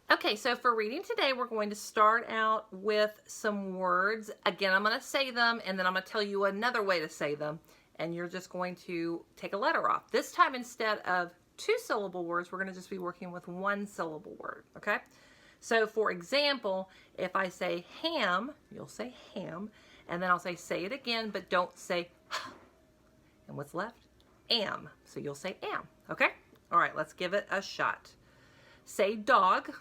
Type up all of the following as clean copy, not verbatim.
Okay, so for reading today, we're going to start out with some words. Again, I'm going to say them, and then I'm going to tell you another way to say them, and you're just going to take a letter off. This time, instead of 2-syllable words, we're going to just be working with 1-syllable word, okay? So, for example, if I say ham, you'll say ham, and then I'll say it again, but don't say and what's left? Am. So you'll say am, okay? All right, let's give it a shot. Say dog.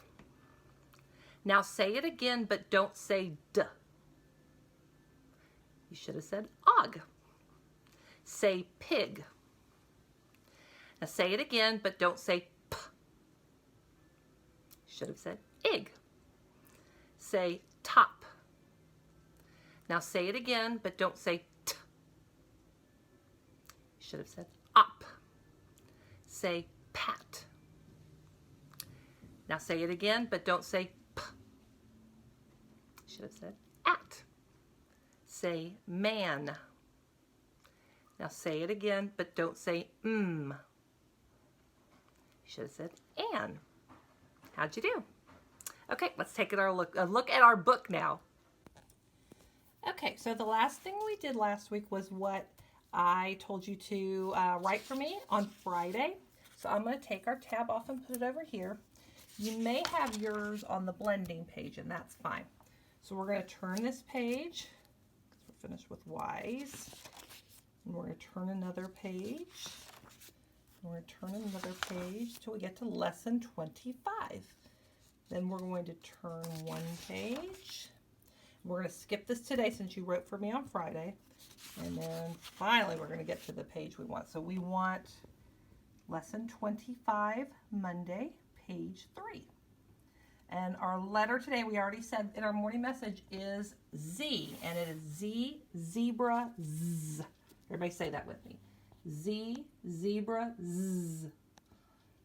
Now say it again, but don't say d. You should have said og. Say pig. Now say it again, but don't say p. You should have said ig. Say top. Now say it again, but don't say t. You should have said op. Say pat. Now say it again, but don't say p. You should have said at. Say man. Now say it again, but don't say You should have said an. How'd you do? Okay, let's take a look at our book now. Okay, so the last thing we did last week was what I told you to write for me on Friday. So I'm going to take our tab off and put it over here. You may have yours on the blending page, and that's fine. So we're going to turn this page, because we're finished with Y's. And we're going to turn another page. And we're going to turn another page till we get to lesson 25. Then we're going to turn one page. We're going to skip this today since you wrote for me on Friday. And then finally we're going to get to the page we want. So we want lesson 25, Monday, page 3. And our letter today, we already said in our morning message, is Z. And it is Z, zebra, Z. Everybody say that with me. Z, zebra, Z.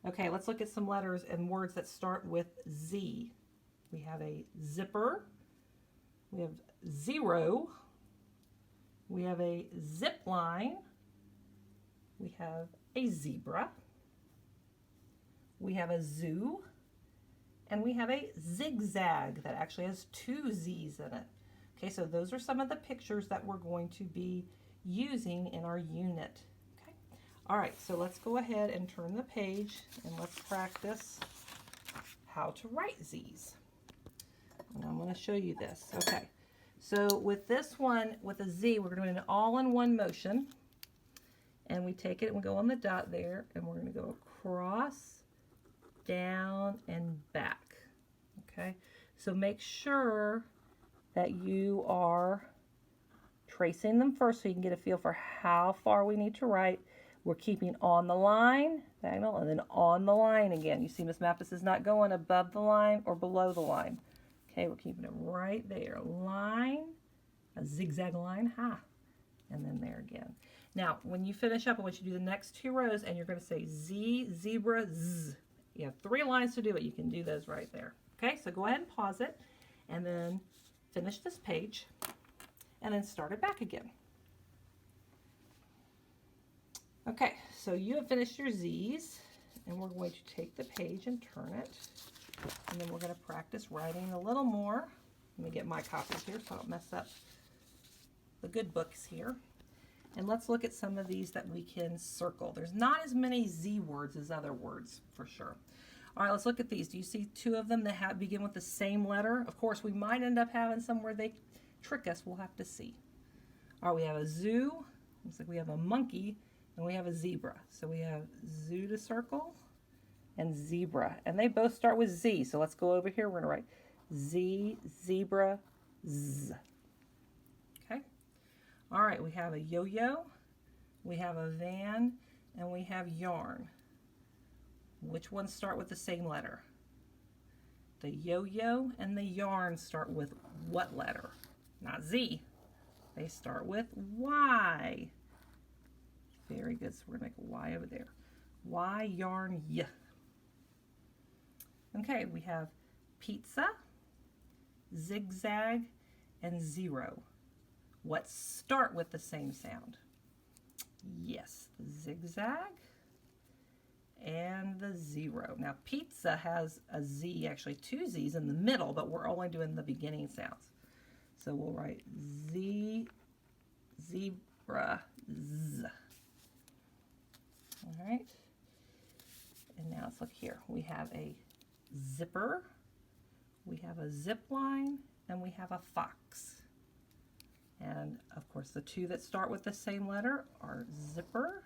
Okay, let's look at some letters and words that start with Z. We have a zipper. We have zero. We have a zip line. We have a zebra. We have a zoo. And we have a zigzag that actually has 2 Z's in it. Okay, so those are some of the pictures that we're going to be using in our unit. Okay, all right, so let's go ahead and turn the page and let's practice how to write Z's. And I'm going to show you this. Okay, so with this one, with a Z, we're doing an all-in-one motion. And we take it and we go on the dot there, and we're going to go across, down, and back. Okay, so make sure that you are tracing them first so you can get a feel for how far we need to write. We're keeping on the line, diagonal, and then on the line again. You see Miss Mappus is not going above the line or below the line. Okay, we're keeping it right there. Line, a zigzag line, and then there again. Now, when you finish up, I want you to do the next 2 rows, and you're going to say Z, zebra, Z. You have 3 lines to do it. You can do those right there. Okay, so go ahead and pause it, and then finish this page, and then start it back again. Okay, so you have finished your Z's, and we're going to take the page and turn it, and then we're going to practice writing a little more. Let me get my copies here so I don't mess up the good books here. And let's look at some of these that we can circle. There's not as many Z words as other words, for sure. All right, let's look at these. Do you see 2 of them that begin with the same letter? Of course, we might end up having some where they trick us. We'll have to see. All right, we have a zoo. Looks like we have a monkey, and we have a zebra. So we have zoo to circle and zebra. And they both start with Z. So let's go over here. We're going to write Z, zebra, Z. Okay. All right, we have a yo-yo, we have a van, and we have yarn. Which ones start with the same letter? The yo-yo and the yarn start with what letter? Not Z. They start with Y. Very good. So we're going to make a Y over there. Y, yarn, y. Okay, we have pizza, zigzag, and zero. What start with the same sound? Yes, the zigzag and the 0. Now pizza has a Z, actually 2 Z's in the middle, but we're only doing the beginning sounds. So we'll write Z, zebra, Z. All right. And now let's look here. We have a zipper, we have a zip line, and we have a fox. And of course the two that start with the same letter are zipper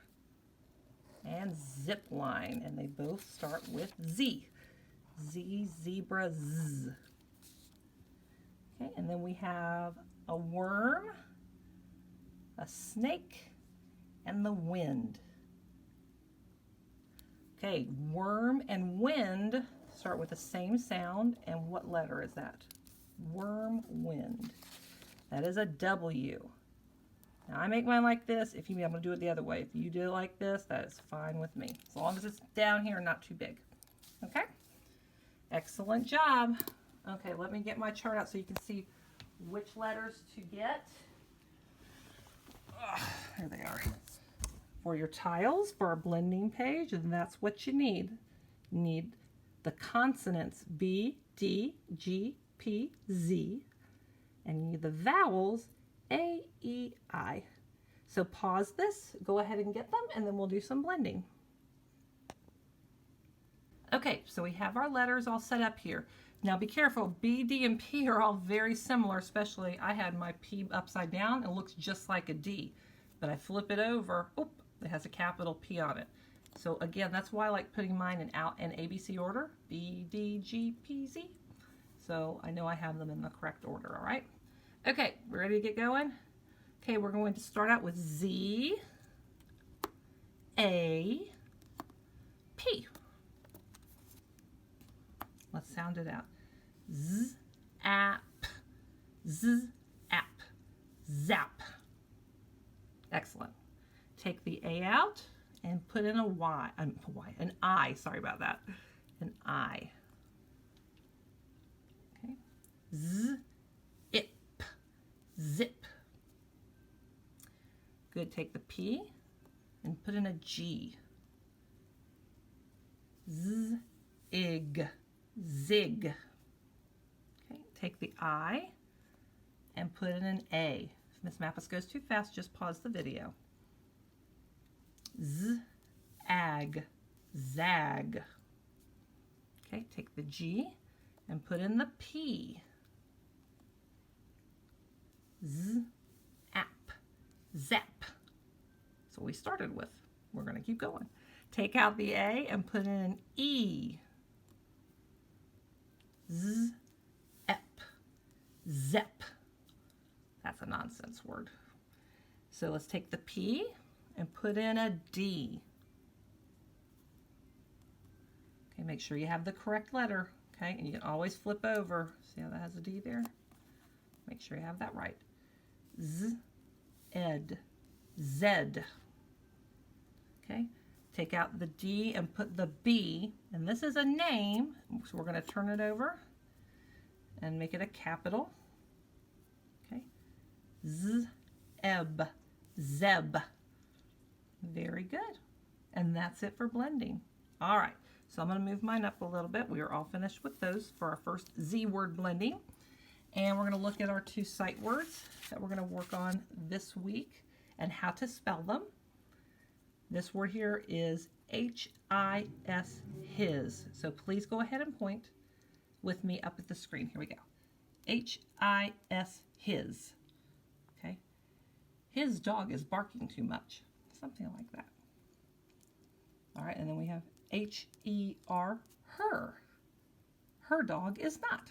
and zip line, and they both start with Z. Z, zebra, Z. Okay, and then we have a worm, a snake, and the wind. Okay, worm and wind start with the same sound, and what letter is that? Worm, wind. That is a W. Now I make mine like this. If you, I'm going to do it the other way. If you do it like this, that is fine with me. As long as it's down here and not too big. Okay? Excellent job. Okay, let me get my chart out so you can see which letters to get. Here they are. For your tiles, for our blending page, and that's what you need. You need the consonants B, D, G, P, Z, and you need the vowels A, E, I. So pause this, go ahead and get them, and then we'll do some blending. Okay, so we have our letters all set up here. Now be careful, B, D, and P are all very similar, especially I had my P upside down. It looks just like a D, but I flip it over, oop, it has a capital P on it. So again, that's why I like putting mine in ABC order, B, D, G, P, Z. So I know I have them in the correct order, all right? Okay, we're ready to get going? Okay, we're going to start out with Z, A, P. Let's sound it out. Z, app, Z, app, zap. Excellent. Take the A out and put in an I, sorry about that, an I. Okay. Z, ip, zip. Good, take the P and put in a G. Z, ig, zig. Okay, take the I and put in an A. If Miss Mappus goes too fast, just pause the video. Z, ag, zag. Okay, take the G and put in the P. Z, app, zap. That's what we started with. We're going to keep going. Take out the A and put in an E. Z, ep, zep. That's a nonsense word. So let's take the P and put in a D. Okay, make sure you have the correct letter. Okay, and you can always flip over. See how that has a D there? Make sure you have that right. Z, ed, zed. Okay, take out the D and put the B, and this is a name, so we're going to turn it over and make it a capital. Okay, Z, eb, zeb. Very good. And that's it for blending. All right, so I'm going to move mine up a little bit. We are all finished with those for our first Z word blending. And we're going to look at our 2 sight words that we're going to work on this week and how to spell them. This word here is H-I-S, his. So please go ahead and point with me up at the screen. Here we go. H-I-S, his. Okay. His dog is barking too much. Something like that. All right, and then we have H-E-R, her. Her dog is not.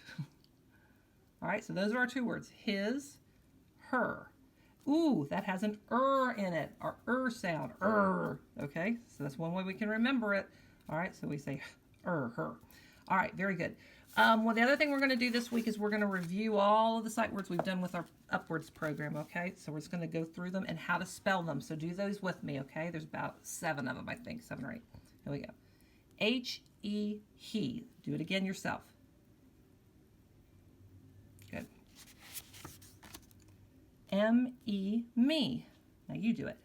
All right, so those are our 2 words. His, her. Ooh, that has an in it, our sound, okay? So that's one way we can remember it. All right, so we say her. All right, very good. Well, the other thing we're going to do this week is we're going to review all of the sight words we've done with our Upwords program, okay? So we're just going to go through them and how to spell them. So do those with me, okay? There's about 7 of them, I think, 7 or 8. Here we go. H-E, he. Do it again yourself. Good. M-E, me. Now you do it.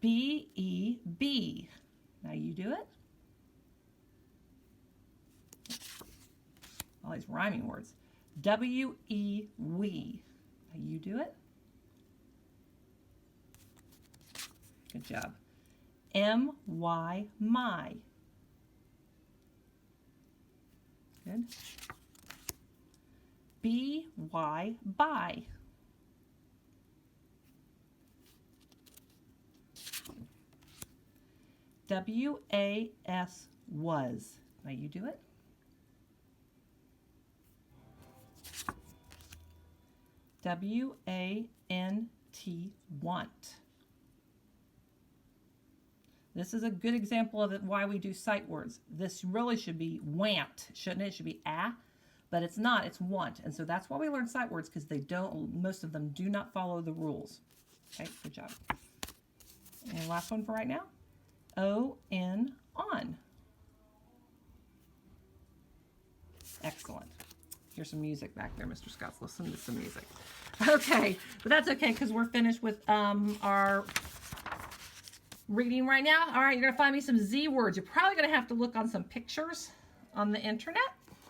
B-E-B. Now you do it. All these rhyming words. W-E-We. Now you do it. Good job. M-Y, my. Good. B-Y, buy. W-A-S, was. Now you do it. W-A-N-T, want. This is a good example of why we do sight words. This really should be want, shouldn't it? It should be but it's not, it's want. And so that's why we learn sight words, because they don't, most of them do not follow the rules. Okay, good job. And last one for right now. O-N, on. Excellent. Here's some music back there, Mr. Scott's listening to some music. Okay, but that's okay because we're finished with our reading right now. All right, you're going to find me some Z words. You're probably going to have to look on some pictures on the internet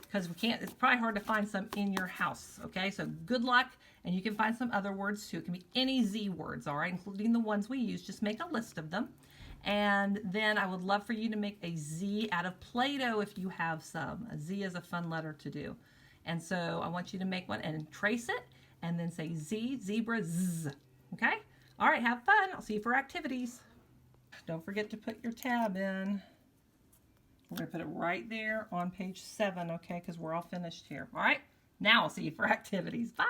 because it's probably hard to find some in your house. Okay, so good luck, and you can find some other words too. It can be any Z words, all right, including the ones we use. Just make a list of them. And then I would love for you to make a Z out of Play-Doh if you have some. A Z is a fun letter to do. And so I want you to make one and trace it and then say Z, zebra, Z. Okay? All right, have fun. I'll see you for activities. Don't forget to put your tab in. We're going to put it right there on page 7, okay, because we're all finished here. All right? Now I'll see you for activities. Bye.